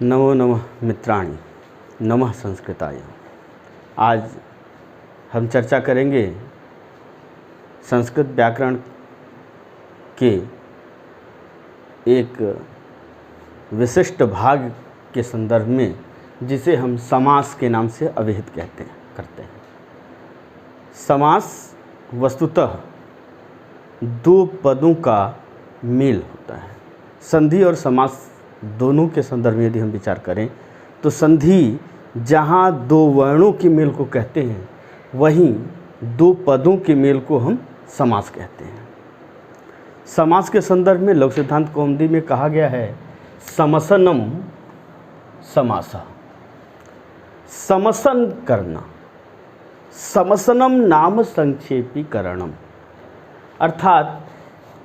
नमो नमः मित्राणि, नमः संस्कृताय। आज हम चर्चा करेंगे संस्कृत व्याकरण के एक विशिष्ट भाग के संदर्भ में, जिसे हम समास के नाम से अभिहित करते हैं। समास वस्तुतः दो पदों का मेल होता है। संधि और समास दोनों के संदर्भ में यदि हम विचार करें तो संधि जहाँ दो वर्णों के मेल को कहते हैं, वहीं दो पदों के मेल को हम समास कहते हैं। समास के संदर्भ में लघु सिद्धांत कौमुदी में कहा गया है समसनम समासः। समसन करना, समसनम नाम संक्षेपीकरणम, अर्थात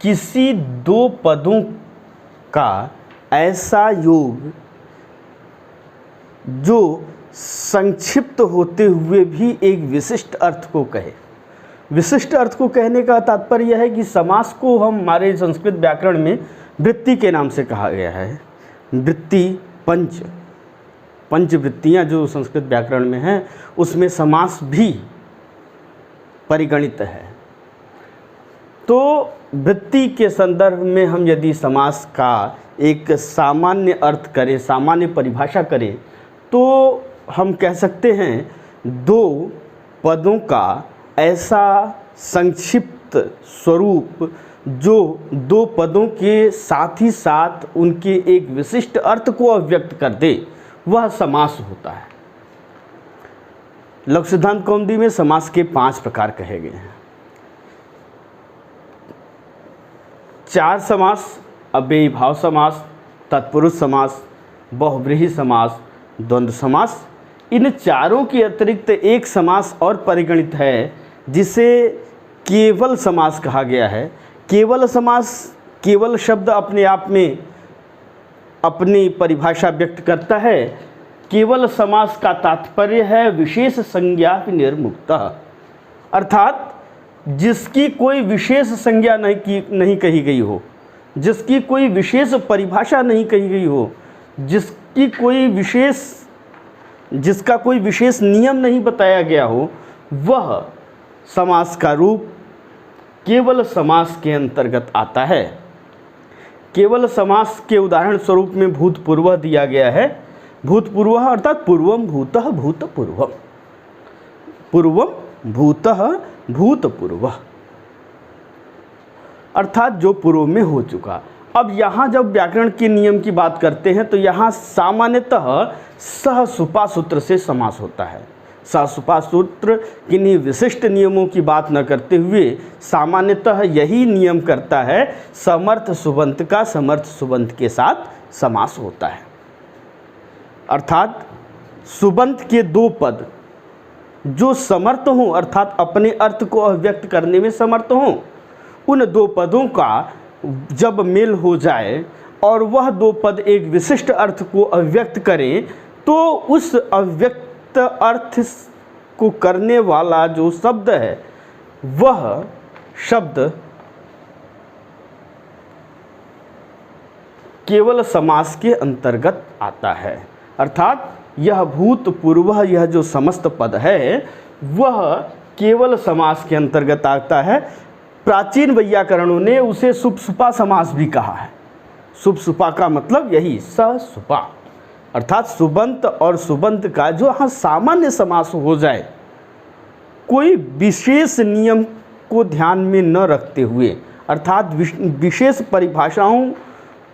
किसी दो पदों का ऐसा योग जो संक्षिप्त होते हुए भी एक विशिष्ट अर्थ को कहे। विशिष्ट अर्थ को कहने का तात्पर्य यह है कि समास को हम हमारे संस्कृत व्याकरण में वृत्ति के नाम से कहा गया है। वृत्ति पंच वृत्तियाँ जो संस्कृत व्याकरण में हैं, उसमें समास भी परिगणित है। तो वृत्ति के संदर्भ में हम यदि समास का एक सामान्य अर्थ करें, सामान्य परिभाषा करें, तो हम कह सकते हैं दो पदों का ऐसा संक्षिप्त स्वरूप जो दो पदों के साथ ही साथ उनके एक विशिष्ट अर्थ को अभिव्यक्त कर दे, वह समास होता है। लघु सिद्धांत कौमुदी में समास के 5 प्रकार कहे गए हैं। 4 समास: अव्ययी भाव समास, तत्पुरुष समास, बहुव्रीहि समास, द्वंद्व समास। इन चारों के अतिरिक्त एक समास और परिगणित है, जिसे केवल समास कहा गया है। केवल समास, केवल शब्द अपने आप में अपनी परिभाषा व्यक्त करता है। केवल समास का तात्पर्य है विशेष संज्ञा निर्मुक्तः, अर्थात जिसकी कोई विशेष संज्ञा नहीं कही गई हो, जिसकी कोई विशेष परिभाषा नहीं कही गई हो, जिसका कोई विशेष नियम नहीं बताया गया हो, वह समास का रूप केवल समास के अंतर्गत आता है। केवल समास के उदाहरण स्वरूप में भूतपूर्वः दिया गया है। भूतपूर्वः अर्थात पूर्वम भूतः भूतपूर्वम, पूर्वम भूतः भूतपूर्वः, अर्थात जो पूर्व में हो चुका। अब यहाँ जब व्याकरण के नियम की बात करते हैं तो यहाँ सामान्यतः सहसुपा सूत्र से समास होता है। सहसुपा सूत्र किन्हीं विशिष्ट नियमों की बात न करते हुए सामान्यतः यही नियम करता है, समर्थ सुबंत का समर्थ सुबंत के साथ समास होता है। अर्थात सुबंत के दो पद जो समर्थ हों, अर्थात अपने अर्थ को अभिव्यक्त करने में समर्थ हों, उन दो पदों का जब मेल हो जाए और वह दो पद एक विशिष्ट अर्थ को अभिव्यक्त करें, तो उस अभिव्यक्त अर्थ को करने वाला जो शब्द है, वह शब्द केवल समास के अंतर्गत आता है। अर्थात यह भूतपूर्व, यह जो समस्त पद है, वह केवल समास के अंतर्गत आता है। प्राचीन वैयाकरणों ने उसे सुपसुपा समास भी कहा है। सुपसुपा का मतलब यही सहसुपा, अर्थात सुबंत और सुबंत का जो यहाँ सामान्य समास हो जाए, कोई विशेष नियम को ध्यान में न रखते हुए, अर्थात विशेष परिभाषाओं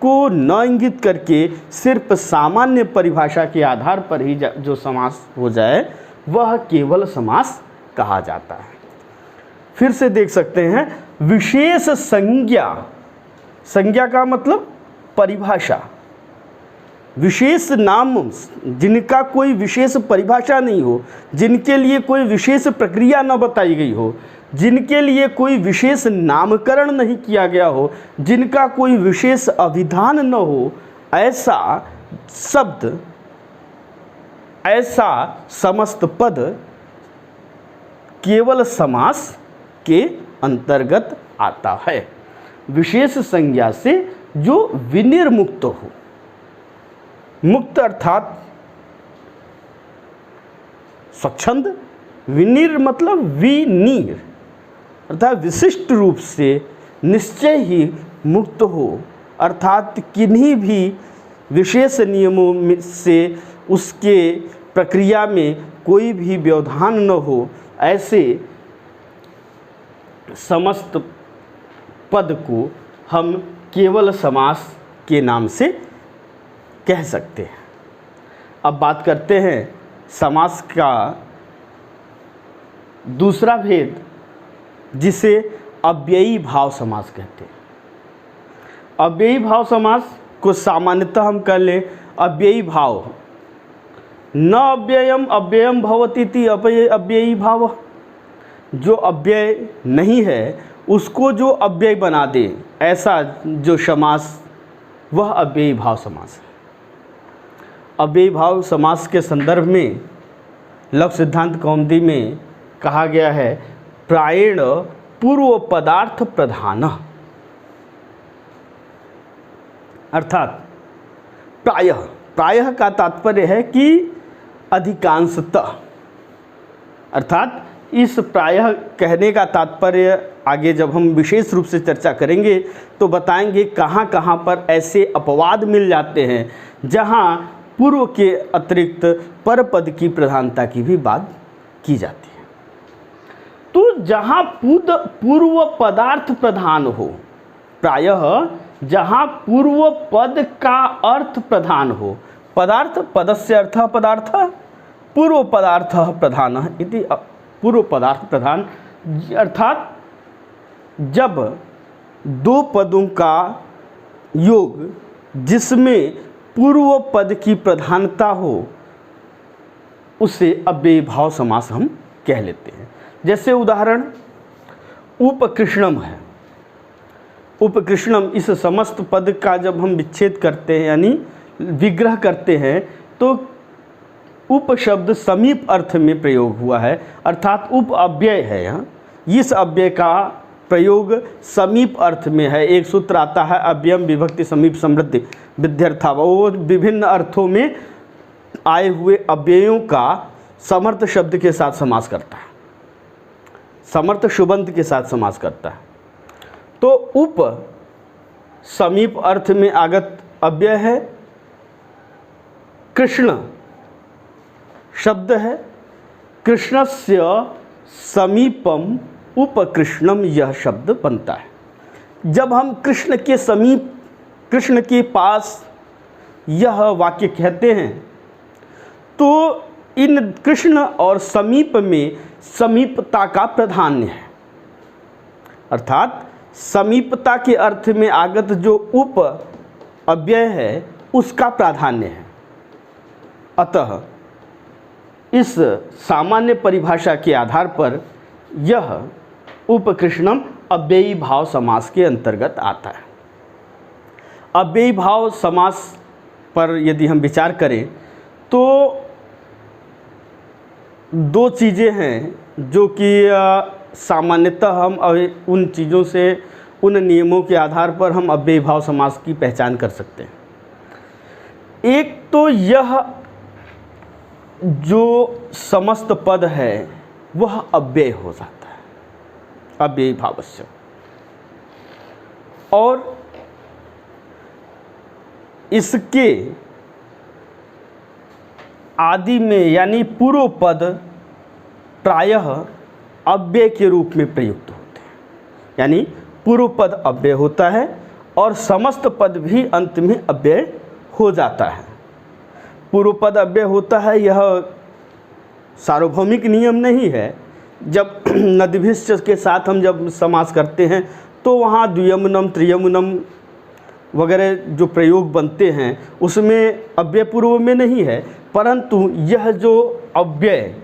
को न इंगित करके सिर्फ सामान्य परिभाषा के आधार पर ही जो समास हो जाए, वह केवल समास कहा जाता है। फिर से देख सकते हैं, विशेष संज्ञा, संज्ञा का मतलब परिभाषा, विशेष नाम जिनका कोई विशेष परिभाषा नहीं हो, जिनके लिए कोई विशेष प्रक्रिया न बताई गई हो, जिनके लिए कोई विशेष नामकरण नहीं किया गया हो, जिनका कोई विशेष अभिधान न हो, ऐसा शब्द, ऐसा समस्त पद केवल समास के अंतर्गत आता है। विशेष संज्ञा से जो विनिर्मुक्त हो, मुक्त अर्थात स्वच्छंद, विनिर मतलब विनीर अर्थात विशिष्ट रूप से निश्चय ही मुक्त हो, अर्थात किन्हीं भी विशेष नियमों से उसके प्रक्रिया में कोई भी व्यवधान न हो, ऐसे समस्त पद को हम केवल समास के नाम से कह सकते हैं। अब बात करते हैं समास का दूसरा भेद, जिसे अव्ययी भाव समास कहते हैं। अव्ययी भाव समास को सामान्यतः हम कर लें अव्ययी भाव, न अव्ययम अव्ययम भवतीति अव्ययी भाव। जो अव्यय नहीं है उसको जो अव्यय बना दे, ऐसा जो समास वह अव्ययी भाव समास है। अव्ययी भाव समास के संदर्भ में लघु सिद्धांत कौमुदी में कहा गया है प्रायेण पूर्व पदार्थ प्रधान, अर्थात प्रायः का तात्पर्य है कि अधिकांशतः, अर्थात इस प्रायः कहने का तात्पर्य आगे जब हम विशेष रूप से चर्चा करेंगे तो बताएंगे कहाँ कहाँ पर ऐसे अपवाद मिल जाते हैं जहाँ पूर्व के अतिरिक्त परपद की प्रधानता की भी बात की जाती है। तो जहाँ पूर्व पदार्थ प्रधान हो, प्रायः जहाँ पूर्व पद का अर्थ प्रधान हो, पदार्थ पदस्य अर्थः पदार्थ पूर्व पदार्थ प्रधान इति पूर्व पदार्थ प्रधान, अर्थात जब दो पदों का योग जिसमें पूर्व पद की प्रधानता हो उसे अव्ययी भाव समास हम कह लेते हैं। जैसे उदाहरण उपकृष्णम है। उपकृष्णम इस समस्त पद का जब हम विच्छेद करते हैं यानी विग्रह करते हैं तो उप शब्द समीप अर्थ में प्रयोग हुआ है, अर्थात उप अव्यय है। यहाँ इस अव्यय का प्रयोग समीप अर्थ में है। एक सूत्र आता है अव्ययम विभक्ति समीप समृद्धि विध्यर्था, वो विभिन्न अर्थों में आए हुए अव्ययों का समर्थ शब्द के साथ समास करता है, समर्थ शुबंत के साथ समास करता है। तो उप समीप अर्थ में आगत अव्यय है, कृष्ण शब्द है, कृष्णस्य समीपम उपकृष्णम यह शब्द बनता है। जब हम कृष्ण के समीप, कृष्ण के पास यह वाक्य कहते हैं तो इन कृष्ण और समीप में समीपता का प्राधान्य है, अर्थात समीपता के अर्थ में आगत जो उप अव्यय है उसका प्राधान्य है। अतः इस सामान्य परिभाषा के आधार पर यह उपकृष्णम अव्ययी भाव समास के अंतर्गत आता है। अव्ययी भाव समास पर यदि हम विचार करें तो दो चीज़ें हैं जो कि सामान्यतः हम उन चीज़ों से, उन नियमों के आधार पर हम अव्ययी भाव समास की पहचान कर सकते हैं। एक तो यह जो समस्त पद है वह अव्यय हो जाता है, अव्ययी भावस्य, और इसके आदि में यानी पूर्व पद प्रायः अव्यय के रूप में प्रयुक्त होते हैं, यानी पूर्व पद अव्यय होता है और समस्त पद भी अंत में अव्यय हो जाता है। पूर्व पद अव्यय होता है, यह सार्वभौमिक नियम नहीं है। जब नदभिश्च के साथ हम जब समास करते हैं तो वहाँ द्वियमुनम त्रियमुनम वगैरह जो प्रयोग बनते हैं उसमें अव्यय पूर्व में नहीं है, परंतु यह जो अव्यय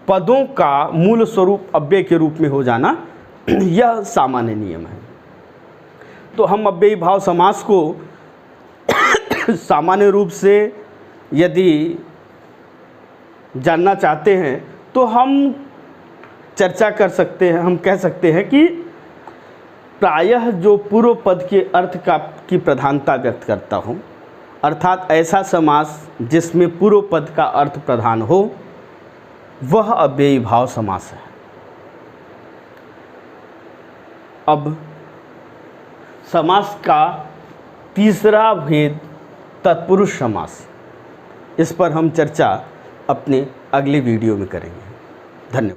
पदों का मूल स्वरूप अव्यय के रूप में हो जाना यह सामान्य नियम है। तो हम अव्ययी भाव समास को सामान्य रूप से यदि जानना चाहते हैं तो हम चर्चा कर सकते हैं, हम कह सकते हैं कि प्रायः जो पूर्व पद के अर्थ की प्रधानता व्यक्त करता हूँ, अर्थात ऐसा समास जिसमें पूर्व पद का अर्थ प्रधान हो, वह अव्ययी भाव समास है। अब समास का तीसरा भेद तत्पुरुष समास, इस पर हम चर्चा अपने अगले वीडियो में करेंगे। धन्यवाद।